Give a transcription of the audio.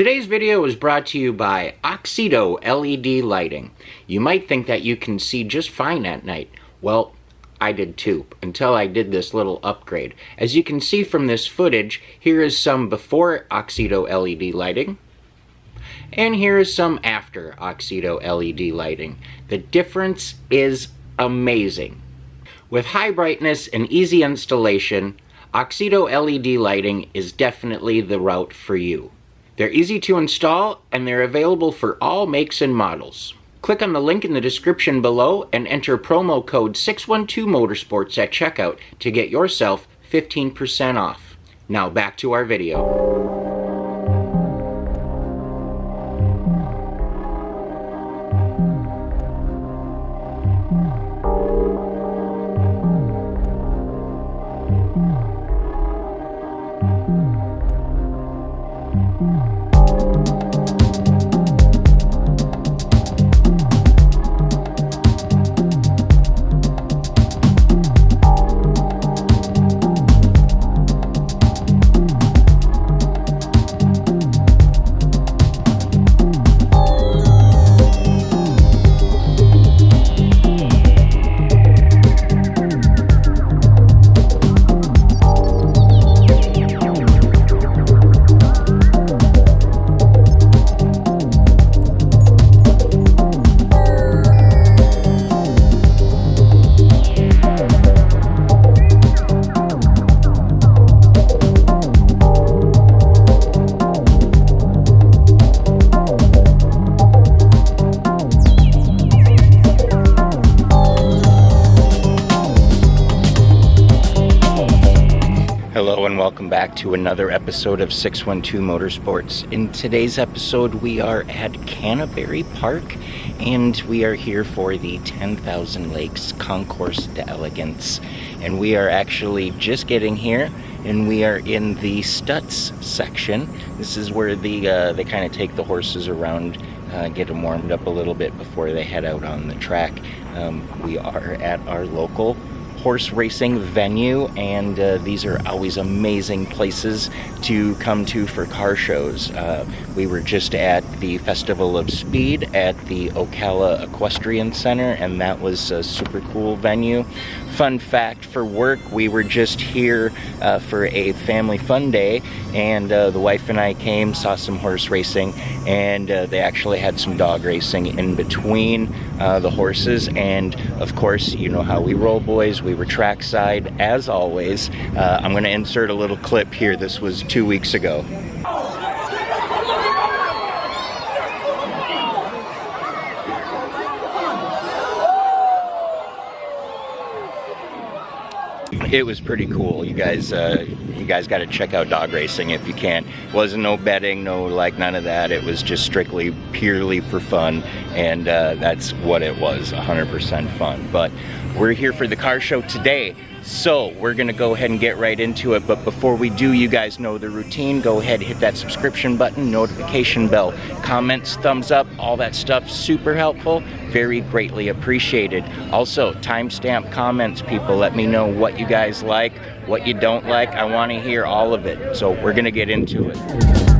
Today's video is brought to you by Oxido LED lighting. You might think that you can see just fine at night. Well, I did too, until I did this little upgrade. As you can see from this footage, here is some before Oxido LED lighting, and here is some after Oxido LED lighting. The difference is amazing. With high brightness and easy installation, Oxido LED lighting is definitely the route for you. They're easy to install, and they're available for all makes and models. Click on the link in the description below and enter promo code 612motorsports at checkout to get yourself 15% off. Now back to our video. Hello and welcome back to another episode of 612 Motorsports. In today's episode we are at Canterbury Park and we are here for the 10,000 Lakes Concours d'Elegance. And we are actually just getting here and we are in the Stutz section. This is where they kind of take the horses around, get them warmed up a little bit before they head out on the track. We are at our local horse racing venue, and these are always amazing places to come to for car shows. We were just at the Festival of Speed at the Ocala Equestrian Center, and that was a super cool venue. Fun fact for work, we were just here for a family fun day, and the wife and I came, saw some horse racing, and they actually had some dog racing in between the horses. And of course, you know how we roll, boys. We were trackside as always. I'm going to insert a little clip here. This was 2 weeks ago. It was pretty cool. You guys got to check out dog racing if you can. Wasn't no betting, no like none of that. It was just strictly purely for fun, and that's what it was, 100% fun. But we're here for the car show today, so we're gonna go ahead and get right into it. But before we do, you guys know the routine. Go ahead, hit that subscription button, notification bell, comments, thumbs up, all that stuff, super helpful, very greatly appreciated. Also, timestamp comments, people. Let me know what you guys like, what you don't like. I want to hear all of it, so we're gonna get into it.